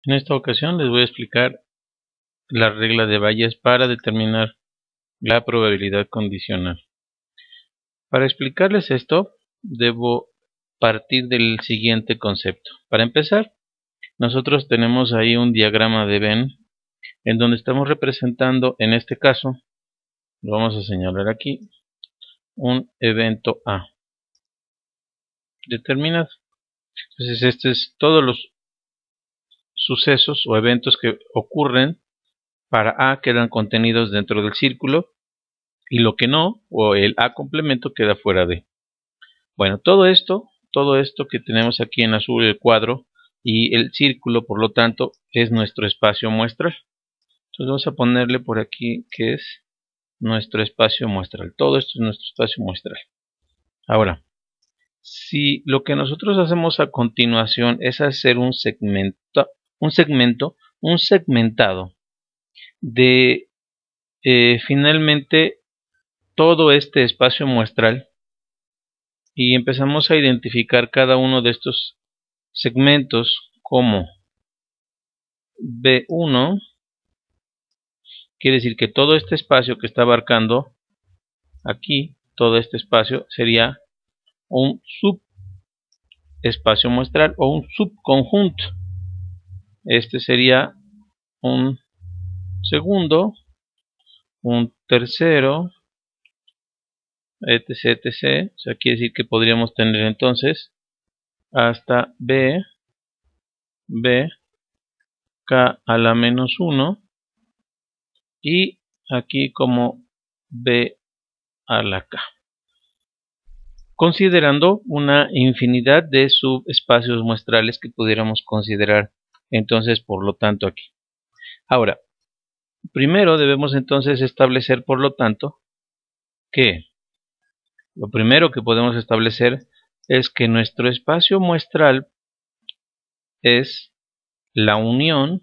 En esta ocasión les voy a explicar la regla de Bayes para determinar la probabilidad condicional. Para explicarles esto, debo partir del siguiente concepto. Para empezar, nosotros tenemos ahí un diagrama de Venn en donde estamos representando, en este caso, lo vamos a señalar aquí, un evento A determinado. Entonces, este es todos los sucesos o eventos que ocurren para A quedan contenidos dentro del círculo y lo que no, o el A complemento, queda fuera de. Bueno, todo esto que tenemos aquí en azul, el cuadro y el círculo, por lo tanto, es nuestro espacio muestral. Entonces vamos a ponerle por aquí que es nuestro espacio muestral. Todo esto es nuestro espacio muestral. Ahora, si lo que nosotros hacemos a continuación es hacer un segmentado de finalmente todo este espacio muestral, y empezamos a identificar cada uno de estos segmentos como B1, quiere decir que todo este espacio que está abarcando aquí, todo este espacio sería un subespacio muestral o un subconjunto. Este sería un segundo, un tercero, etc, etc. O sea, quiere decir que podríamos tener entonces hasta B, K a la menos 1 y aquí como B a la K, considerando una infinidad de subespacios muestrales que pudiéramos considerar entonces, por lo tanto, aquí. Ahora, primero debemos entonces establecer, por lo tanto, que lo primero que podemos establecer es que nuestro espacio muestral es la unión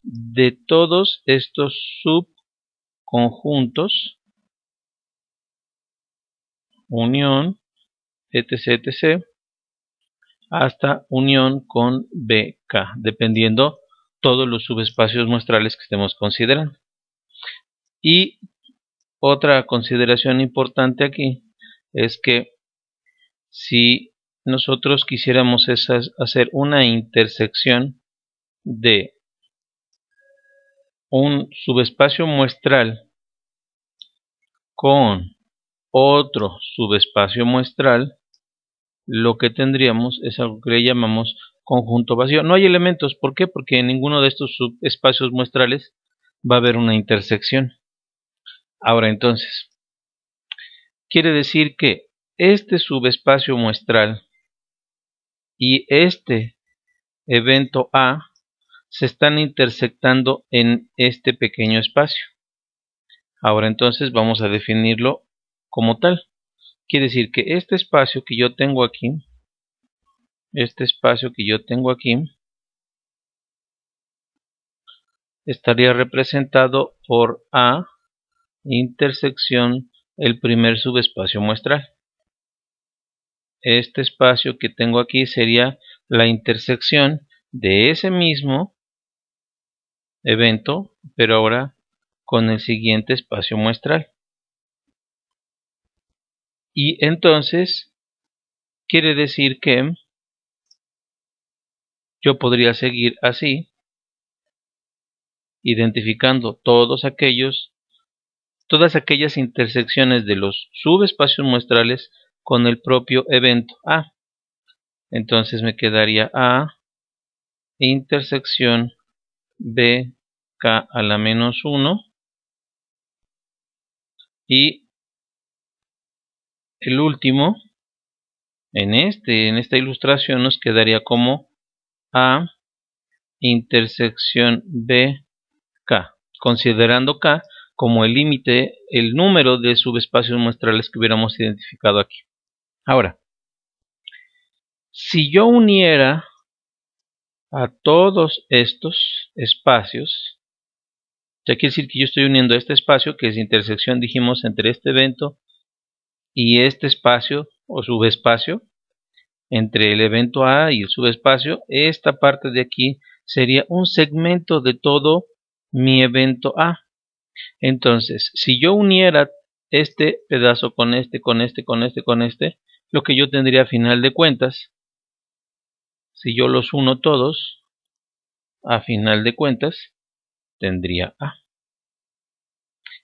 de todos estos subconjuntos, unión, etc, etc, hasta unión con BK, dependiendo todos los subespacios muestrales que estemos considerando. Y otra consideración importante aquí es que si nosotros quisiéramos hacer una intersección de un subespacio muestral con otro subespacio muestral, lo que tendríamos es algo que le llamamos conjunto vacío. No hay elementos, ¿por qué? Porque en ninguno de estos subespacios muestrales va a haber una intersección. Ahora entonces, quiere decir que este subespacio muestral y este evento A se están intersectando en este pequeño espacio. Ahora entonces vamos a definirlo como tal. Quiere decir que este espacio que yo tengo aquí, estaría representado por A intersección el primer subespacio muestral. Este espacio que tengo aquí sería la intersección de ese mismo evento, pero ahora con el siguiente espacio muestral. Y entonces quiere decir que yo podría seguir así, identificando todas aquellas intersecciones de los subespacios muestrales con el propio evento A. Entonces me quedaría A intersección B K a la menos 1 y el último en esta ilustración nos quedaría como A intersección B K, considerando K como el límite, el número de subespacios muestrales que hubiéramos identificado aquí. Ahora, si yo uniera a todos estos espacios, ya quiere decir que yo estoy uniendo este espacio, que es intersección, dijimos, entre este evento y este espacio o subespacio, entre el evento A y el subespacio, esta parte de aquí sería un segmento de todo mi evento A. Entonces, si yo uniera este pedazo con este, lo que yo tendría a final de cuentas, si yo los uno todos, a final de cuentas, tendría A.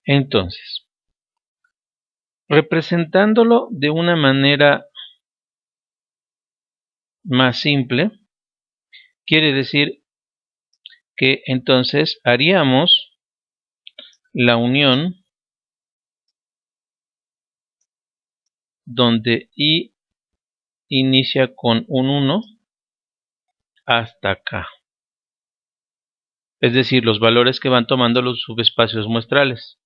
Entonces, representándolo de una manera más simple, quiere decir que entonces haríamos la unión donde I inicia con un 1 hasta acá. Es decir, los valores que van tomando los subespacios muestrales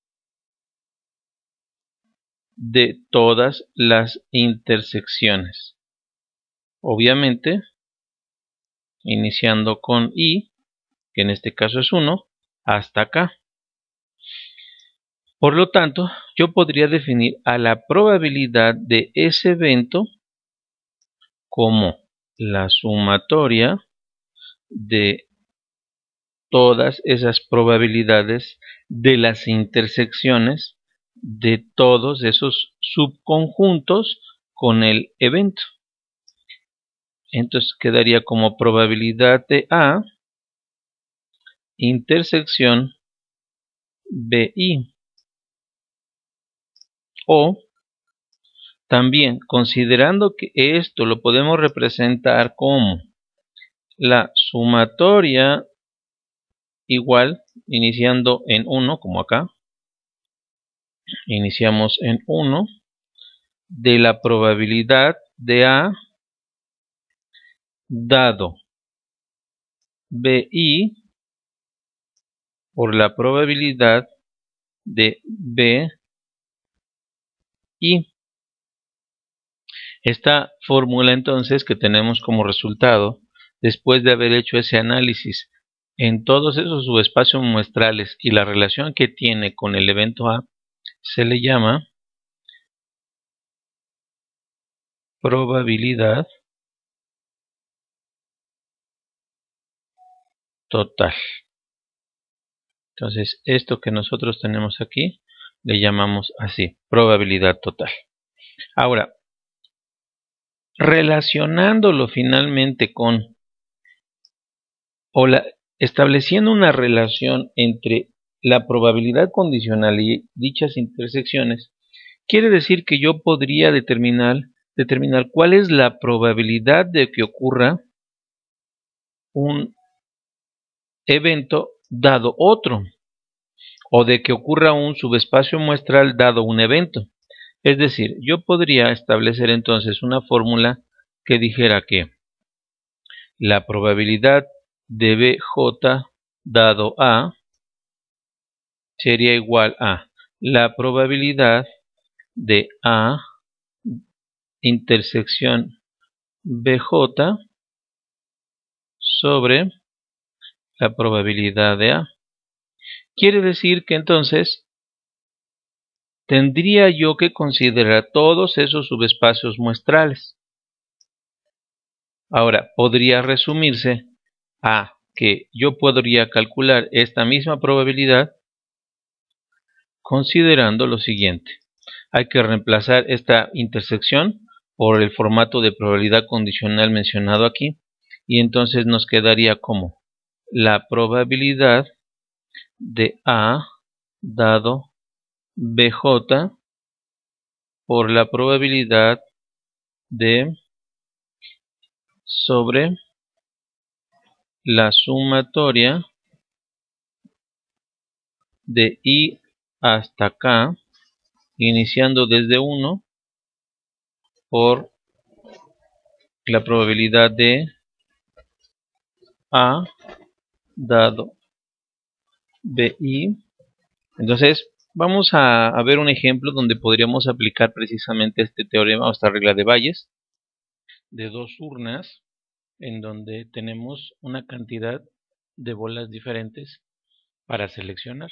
de todas las intersecciones. Obviamente, iniciando con I, que en este caso es 1, hasta acá. Por lo tanto, yo podría definir a la probabilidad de ese evento como la sumatoria de todas esas probabilidades de las intersecciones de todos esos subconjuntos con el evento. Entonces quedaría como probabilidad de A intersección BI. O también, considerando que esto lo podemos representar como la sumatoria igual, iniciando en 1, como acá, iniciamos en 1, de la probabilidad de A dado BI por la probabilidad de BI. Esta fórmula entonces que tenemos como resultado, después de haber hecho ese análisis en todos esos subespacios muestrales y la relación que tiene con el evento A, se le llama probabilidad total. Entonces, esto que nosotros tenemos aquí, le llamamos así, probabilidad total. Ahora, relacionándolo finalmente con, estableciendo una relación entre la probabilidad condicional y dichas intersecciones, quiere decir que yo podría determinar cuál es la probabilidad de que ocurra un evento dado otro, o de que ocurra un subespacio muestral dado un evento. Es decir, yo podría establecer entonces una fórmula que dijera que la probabilidad de BJ dado A sería igual a la probabilidad de A intersección BJ sobre la probabilidad de A. Quiere decir que entonces tendría yo que considerar todos esos subespacios muestrales. Ahora, podría resumirse a que yo podría calcular esta misma probabilidad considerando lo siguiente. Hay que reemplazar esta intersección por el formato de probabilidad condicional mencionado aquí y entonces nos quedaría como la probabilidad de A dado BJ por la probabilidad de sobre la sumatoria de I hasta acá, iniciando desde 1 por la probabilidad de A dado BI. Entonces, vamos a ver un ejemplo donde podríamos aplicar precisamente este teorema o esta regla de Bayes de dos urnas en donde tenemos una cantidad de bolas diferentes para seleccionar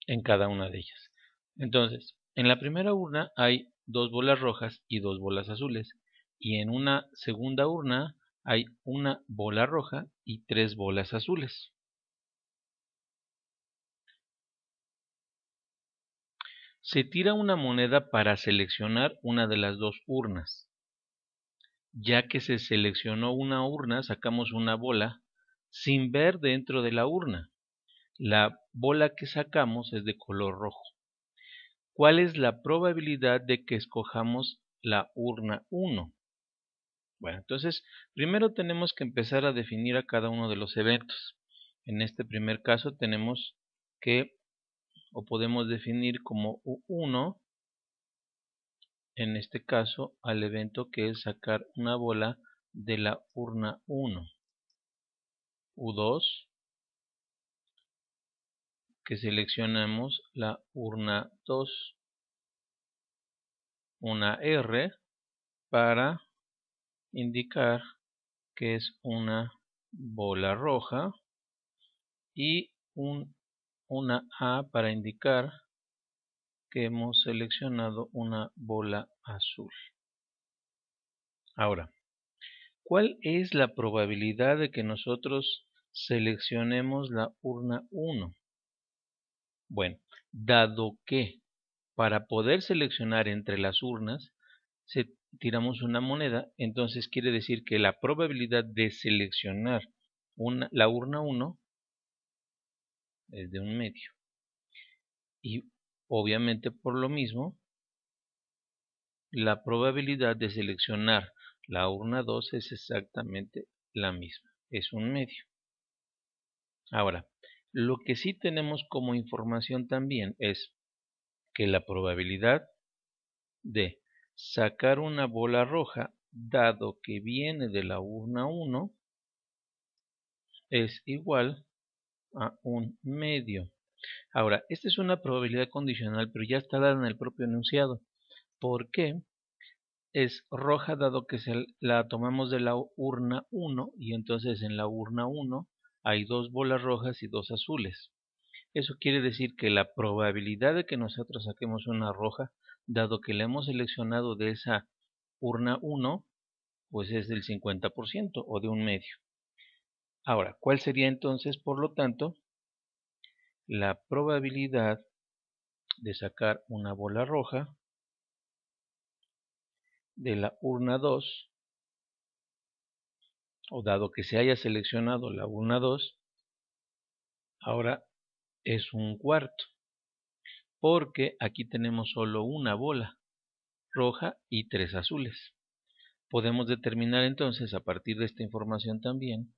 en cada una de ellas. Entonces, en la primera urna hay dos bolas rojas y dos bolas azules, y en una segunda urna hay una bola roja y 3 bolas azules. Se tira una moneda para seleccionar una de las dos urnas. Ya que se seleccionó una urna, sacamos una bola sin ver dentro de la urna. La bola que sacamos es de color rojo. ¿Cuál es la probabilidad de que escojamos la urna 1? Bueno, entonces primero tenemos que empezar a definir a cada uno de los eventos. En este primer caso tenemos que, o podemos definir como U1, en este caso al evento que es sacar una bola de la urna 1. U2, que seleccionamos la urna 2. Una R para indicar que es una bola roja y una A para indicar que hemos seleccionado una bola azul. Ahora, ¿cuál es la probabilidad de que nosotros seleccionemos la urna 1? Bueno, dado que para poder seleccionar entre las urnas tiramos una moneda, entonces quiere decir que la probabilidad de seleccionar la urna 1 es de 1/2. Y obviamente por lo mismo, la probabilidad de seleccionar la urna 2 es exactamente la misma, es 1/2. Ahora, lo que sí tenemos como información también es que la probabilidad de sacar una bola roja, dado que viene de la urna 1, es igual a 1/2. Ahora, esta es una probabilidad condicional, pero ya está dada en el propio enunciado. ¿Por qué? Es roja dado que la tomamos de la urna 1 y entonces en la urna 1 hay 2 bolas rojas y 2 azules. Eso quiere decir que la probabilidad de que nosotros saquemos una roja, dado que la hemos seleccionado de esa urna 1, pues es del 50% o de 1/2. Ahora, ¿cuál sería entonces, por lo tanto, la probabilidad de sacar una bola roja de la urna 2, o dado que se haya seleccionado la urna 2, ahora es 1/4, porque aquí tenemos solo una bola roja y 3 azules. Podemos determinar entonces a partir de esta información también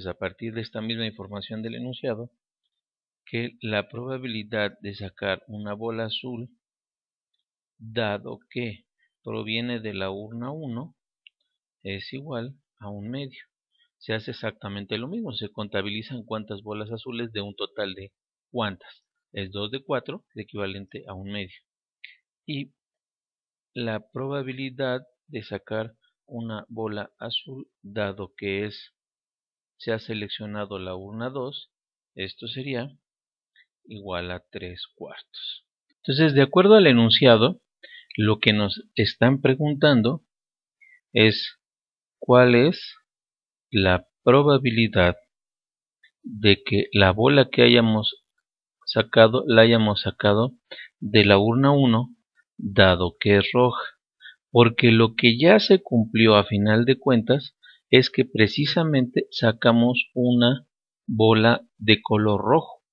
a partir de esta misma información del enunciado que la probabilidad de sacar una bola azul, dado que proviene de la urna 1, es igual a 1/2. Se hace exactamente lo mismo, se contabilizan cuántas bolas azules de un total de cuántas. Es 2 de 4, el equivalente a 1/2. Y la probabilidad de sacar una bola azul, dado que se ha seleccionado la urna 2, esto sería igual a 3/4. Entonces, de acuerdo al enunciado, lo que nos están preguntando es cuál es la probabilidad de que la bola que hayamos sacado la hayamos sacado de la urna 1, dado que es roja. Porque lo que ya se cumplió a final de cuentas es que precisamente sacamos una bola de color rojo.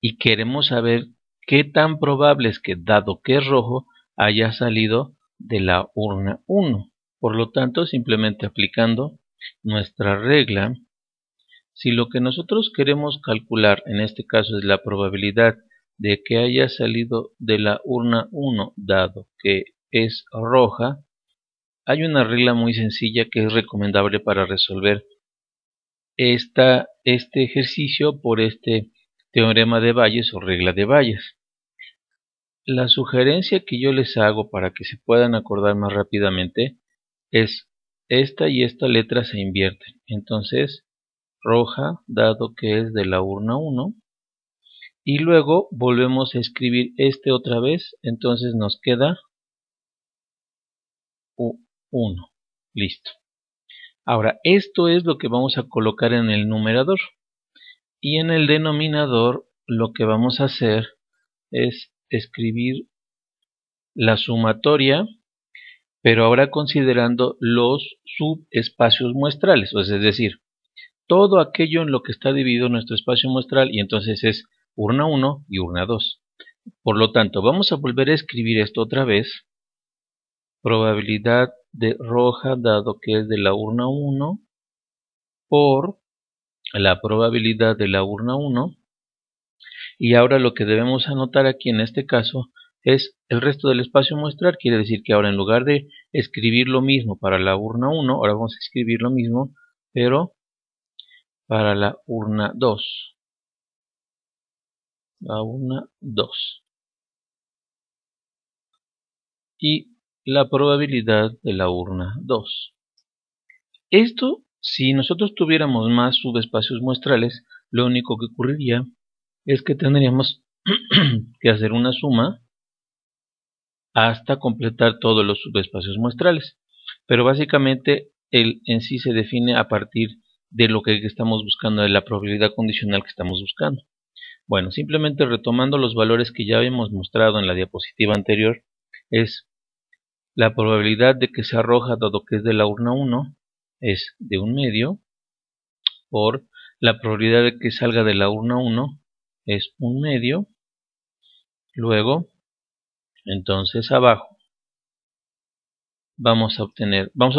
Y queremos saber qué tan probable es que, dado que es rojo, haya salido de la urna 1. Por lo tanto, simplemente aplicando nuestra regla, si lo que nosotros queremos calcular en este caso es la probabilidad de que haya salido de la urna 1 dado que es roja, hay una regla muy sencilla que es recomendable para resolver este ejercicio por este teorema de Bayes o regla de Bayes. La sugerencia que yo les hago para que se puedan acordar más rápidamente es esta y esta letra se invierten. Entonces, roja, dado que es de la urna 1. Y luego volvemos a escribir este otra vez. entonces nos queda U1. Listo. Ahora, esto es lo que vamos a colocar en el numerador. Y en el denominador lo que vamos a hacer es escribir la sumatoria, pero ahora considerando los subespacios muestrales, es decir, todo aquello en lo que está dividido nuestro espacio muestral, y entonces es urna 1 y urna 2. Por lo tanto, vamos a volver a escribir esto otra vez. Probabilidad de roja, dado que es de la urna 1, por la probabilidad de la urna 1. Y ahora lo que debemos anotar aquí en este caso es el resto del espacio muestral. Quiere decir que ahora en lugar de escribir lo mismo para la urna 1, ahora vamos a escribir lo mismo, pero para la urna 2. La urna 2. Y la probabilidad de la urna 2. Esto, si nosotros tuviéramos más subespacios muestrales, lo único que ocurriría es que tendríamos que hacer una suma hasta completar todos los subespacios muestrales. Pero básicamente el en sí se define a partir de lo que estamos buscando, de la probabilidad condicional que estamos buscando. Bueno, simplemente retomando los valores que ya habíamos mostrado en la diapositiva anterior, es la probabilidad de que sea roja, dado que es de la urna 1, es de 1/2, por la probabilidad de que salga de la urna 1 es 1/2. Luego, entonces abajo vamos a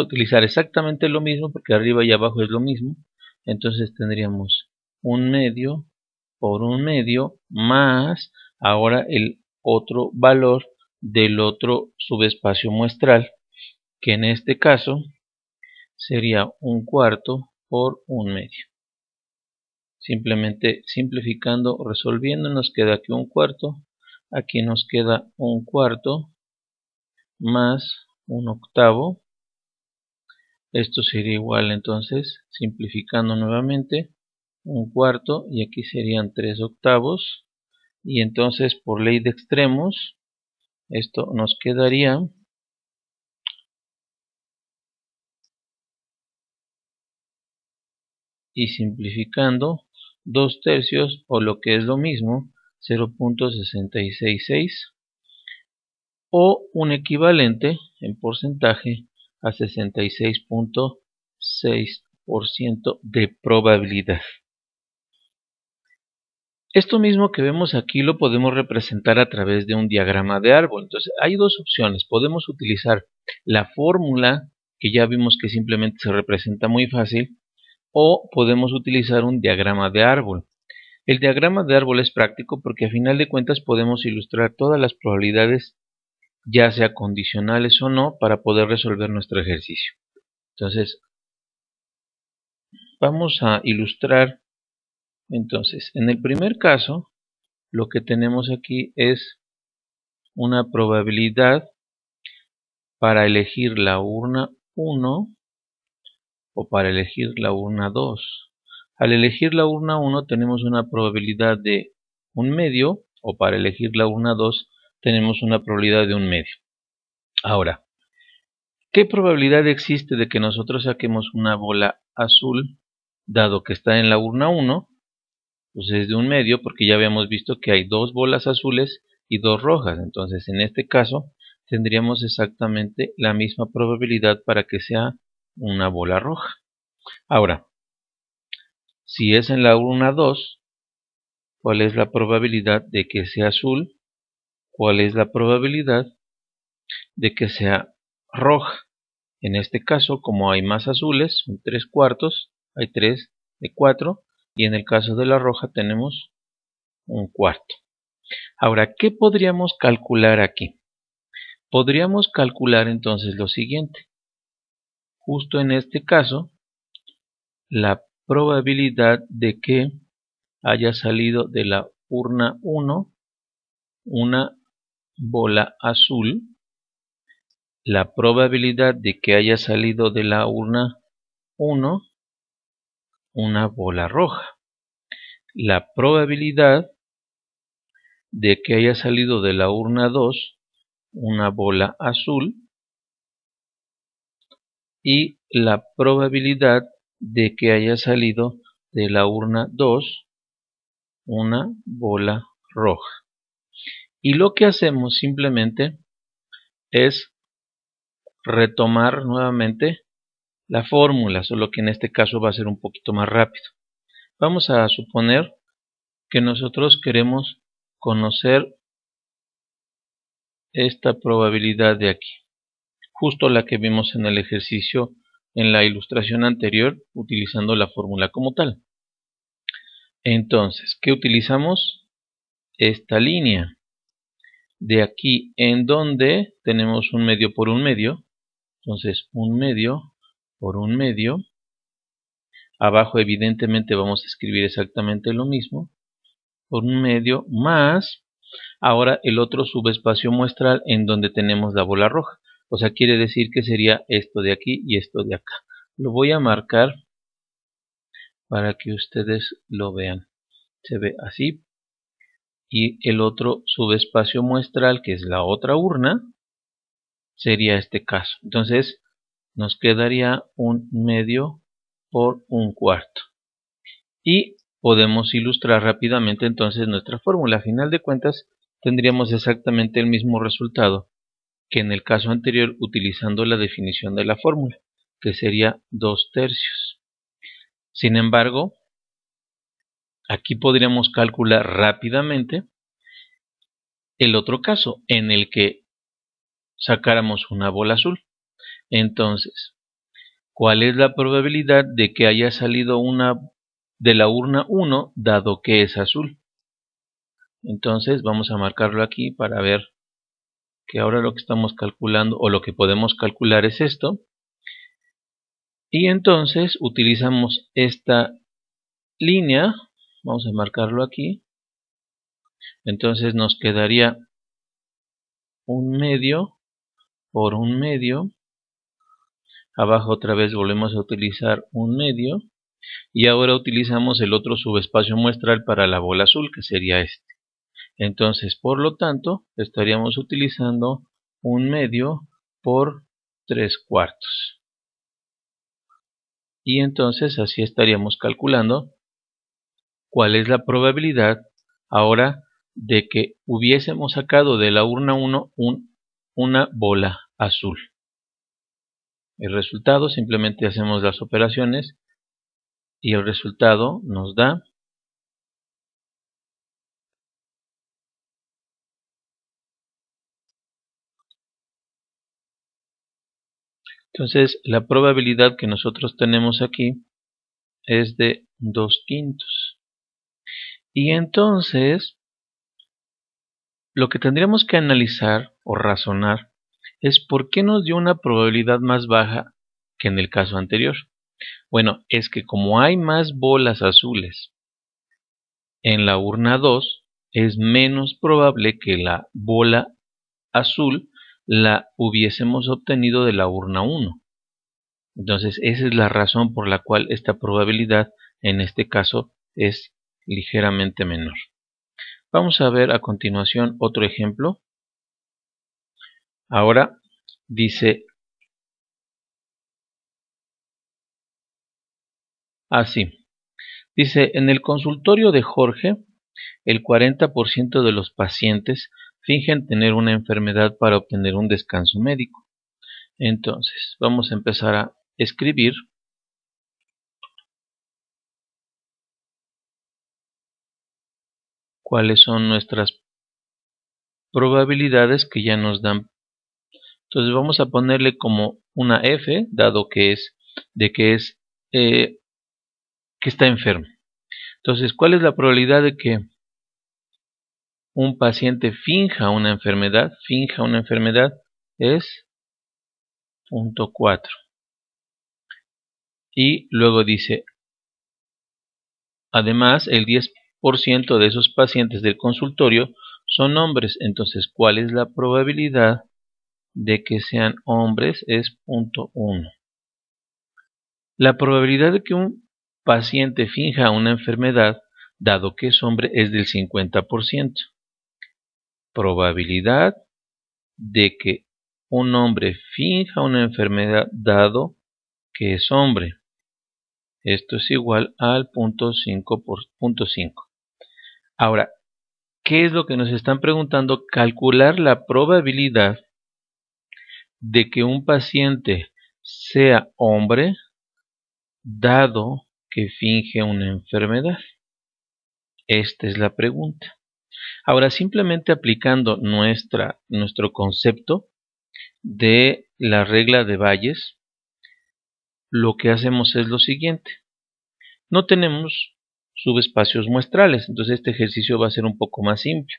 utilizar exactamente lo mismo, porque arriba y abajo es lo mismo. Entonces tendríamos 1/2 por 1/2 más ahora el otro valor del otro subespacio muestral, que en este caso sería 1/4 por 1/2. Simplemente simplificando, resolviendo, nos queda aquí 1/4, aquí nos queda 1/4 más 1/8. Esto sería igual, entonces, simplificando nuevamente, 1/4 y aquí serían 3/8. Y entonces, por ley de extremos, esto nos quedaría y simplificando 2/3, o lo que es lo mismo, 0.666, o un equivalente en porcentaje a 66.6% de probabilidad. Esto mismo que vemos aquí lo podemos representar a través de un diagrama de árbol. Entonces hay dos opciones. Podemos utilizar la fórmula, que ya vimos que simplemente se representa muy fácil, o podemos utilizar un diagrama de árbol. El diagrama de árbol es práctico porque a final de cuentas podemos ilustrar todas las probabilidades, ya sea condicionales o no, para poder resolver nuestro ejercicio. Entonces, vamos a ilustrar. Entonces, en el primer caso, lo que tenemos aquí es una probabilidad para elegir la urna 1 o para elegir la urna 2. Al elegir la urna 1 tenemos una probabilidad de 1/2, o para elegir la urna 2 tenemos una probabilidad de 1/2. Ahora, ¿qué probabilidad existe de que nosotros saquemos una bola azul, dado que está en la urna 1? Pues es de 1/2, porque ya habíamos visto que hay dos bolas azules y dos rojas. Entonces, en este caso, tendríamos exactamente la misma probabilidad para que sea una bola roja. Ahora, si es en la urna 2, ¿cuál es la probabilidad de que sea azul? ¿Cuál es la probabilidad de que sea roja? En este caso, como hay más azules, son 3/4, hay 3 de 4, y en el caso de la roja tenemos 1/4. Ahora, ¿qué podríamos calcular aquí? Podríamos calcular entonces lo siguiente. Justo en este caso, la probabilidad de que haya salido de la urna 1 una bola azul la probabilidad de que haya salido de la urna 1 una bola roja. La probabilidad de que haya salido de la urna 2 una bola azul. Y la probabilidad de que haya salido de la urna 2 una bola roja. Y lo que hacemos simplemente es retomar nuevamente la fórmula, solo que en este caso va a ser un poquito más rápido. Vamos a suponer que nosotros queremos conocer esta probabilidad de aquí, justo la que vimos en el ejercicio en la ilustración anterior, utilizando la fórmula como tal. Entonces, ¿qué utilizamos? Esta línea de aquí, en donde tenemos un medio por un medio. Entonces, un medio por un medio. Abajo evidentemente vamos a escribir exactamente lo mismo. Por un medio más, ahora el otro subespacio muestral en donde tenemos la bola roja. O sea, quiere decir que sería esto de aquí y esto de acá. Lo voy a marcar para que ustedes lo vean. Se ve así. Y el otro subespacio muestral, que es la otra urna, sería este caso. Entonces, nos quedaría un medio por un cuarto. Y podemos ilustrar rápidamente entonces nuestra fórmula. A final de cuentas, tendríamos exactamente el mismo resultado que en el caso anterior utilizando la definición de la fórmula, que sería 2/3. Sin embargo, aquí podríamos calcular rápidamente el otro caso en el que sacáramos una bola azul. Entonces, ¿cuál es la probabilidad de que haya salido una de la urna 1 dado que es azul? Entonces vamos a marcarlo aquí para ver que ahora lo que estamos calculando o lo que podemos calcular es esto. Y entonces utilizamos esta línea, vamos a marcarlo aquí. Entonces nos quedaría un medio por un medio. Abajo otra vez volvemos a utilizar un medio. Y ahora utilizamos el otro subespacio muestral para la bola azul, que sería este. Entonces, por lo tanto, estaríamos utilizando un medio por 3/4. Y entonces así estaríamos calculando cuál es la probabilidad ahora de que hubiésemos sacado de la urna 1 una bola azul. El resultado, simplemente hacemos las operaciones y el resultado nos da entonces la probabilidad que nosotros tenemos aquí es de 2/5. Y entonces lo que tendríamos que analizar o razonar es por qué nos dio una probabilidad más baja que en el caso anterior. Bueno, es que como hay más bolas azules en la urna 2, es menos probable que la bola azul la hubiésemos obtenido de la urna 1. Entonces, esa es la razón por la cual esta probabilidad en este caso es ligeramente menor. Vamos a ver a continuación otro ejemplo. Ahora dice así. Dice, en el consultorio de Jorge, el 40% de los pacientes fingen tener una enfermedad para obtener un descanso médico. Entonces, vamos a empezar a escribir cuáles son nuestras probabilidades que ya nos dan. Entonces vamos a ponerle como una F, dado que es que está enfermo. Entonces, ¿cuál es la probabilidad de que un paciente finja una enfermedad? Es 0.4. Y luego dice, además, el 10% de esos pacientes del consultorio son hombres. Entonces, ¿cuál es la probabilidad de que sean hombres es 0.1. La probabilidad de que un paciente finja una enfermedad, dado que es hombre, es del 50%. Probabilidad de que un hombre finja una enfermedad, dado que es hombre. Esto es igual al 0.5 por 0.5. Ahora, ¿qué es lo que nos están preguntando? Calcular la probabilidad de que un paciente sea hombre, dado que finge una enfermedad. Esta es la pregunta. Ahora, simplemente aplicando nuestro concepto de la regla de Bayes, lo que hacemos es lo siguiente. No tenemos subespacios muestrales, entonces este ejercicio va a ser un poco más simple.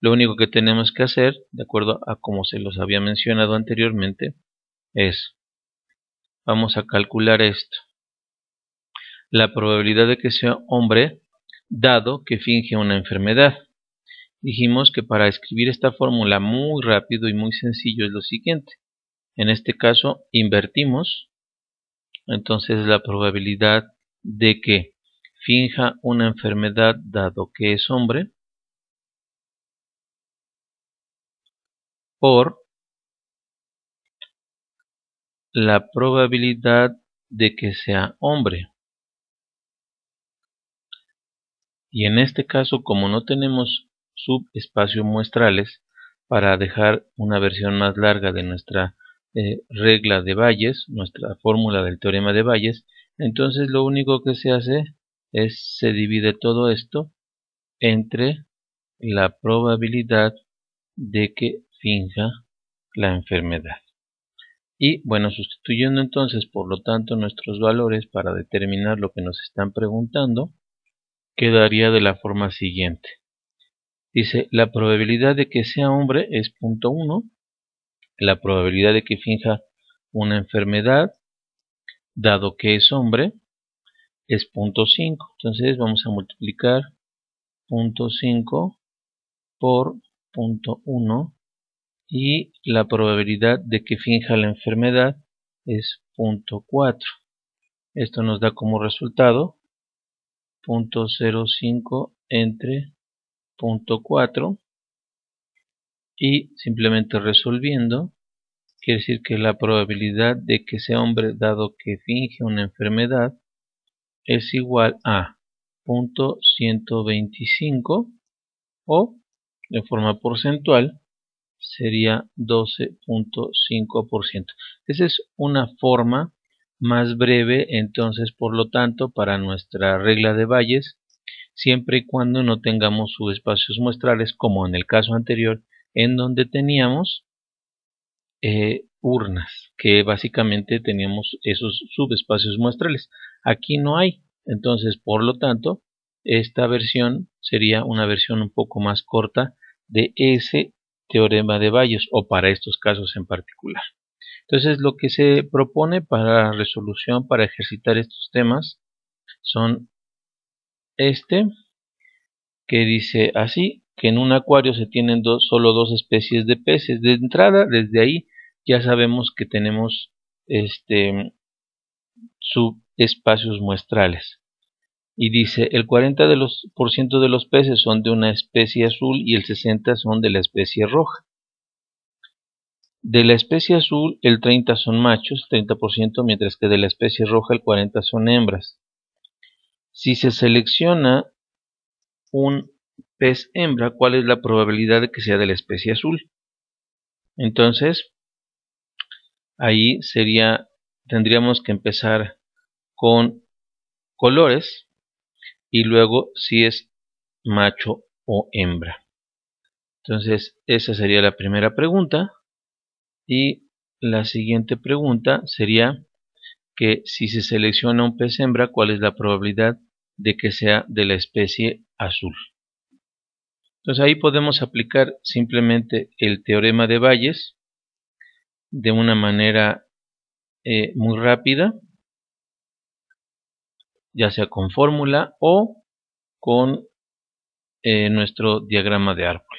Lo único que tenemos que hacer, de acuerdo a como se los había mencionado anteriormente, es, vamos a calcular esto. La probabilidad de que sea hombre, dado que finge una enfermedad. Dijimos que para escribir esta fórmula muy rápido y muy sencillo es lo siguiente. En este caso invertimos, entonces la probabilidad de que finja una enfermedad dado que es hombre por la probabilidad de que sea hombre. Y en este caso, como no tenemos subespacios muestrales, para dejar una versión más larga de nuestra regla de Bayes, nuestra fórmula del teorema de Bayes, entonces lo único que se hace es se divide todo esto entre la probabilidad de que finja la enfermedad. Y bueno, sustituyendo entonces por lo tanto nuestros valores para determinar lo que nos están preguntando, quedaría de la forma siguiente. Dice, la probabilidad de que sea hombre es 0.1, la probabilidad de que finja una enfermedad, dado que es hombre, es 0.5. Entonces vamos a multiplicar 0.5 por 0.1 y la probabilidad de que finja la enfermedad es 0.4. Esto nos da como resultado 0.05 entre 0.4 y simplemente resolviendo, quiere decir que la probabilidad de que sea hombre dado que finge una enfermedad es igual a 0.125 o de forma porcentual sería 12.5%. Esa es una forma más breve, entonces, por lo tanto, para nuestra regla de Bayes, siempre y cuando no tengamos subespacios muestrales, como en el caso anterior, en donde teníamos urnas, que básicamente teníamos esos subespacios muestrales. Aquí no hay, entonces, por lo tanto, esta versión sería una versión un poco más corta de ese teorema de Bayes, o para estos casos en particular. Entonces, lo que se propone para resolución, para ejercitar estos temas, son que dice así, que en un acuario se tienen solo dos especies de peces. De entrada, desde ahí ya sabemos que tenemos subespacios muestrales. Y dice, el 40% de los peces son de una especie azul y el 60% son de la especie roja. De la especie azul, el 30% son machos, 30%, mientras que de la especie roja, el 40% son hembras. Si se selecciona un pez hembra, ¿cuál es la probabilidad de que sea de la especie azul? Entonces, ahí tendríamos que empezar con colores y luego si es macho o hembra. Entonces, esa sería la primera pregunta. Y la siguiente pregunta sería que si se selecciona un pez hembra, ¿cuál es la probabilidad de que sea de la especie azul? Entonces ahí podemos aplicar simplemente el teorema de Bayes de una manera muy rápida, ya sea con fórmula o con nuestro diagrama de árbol.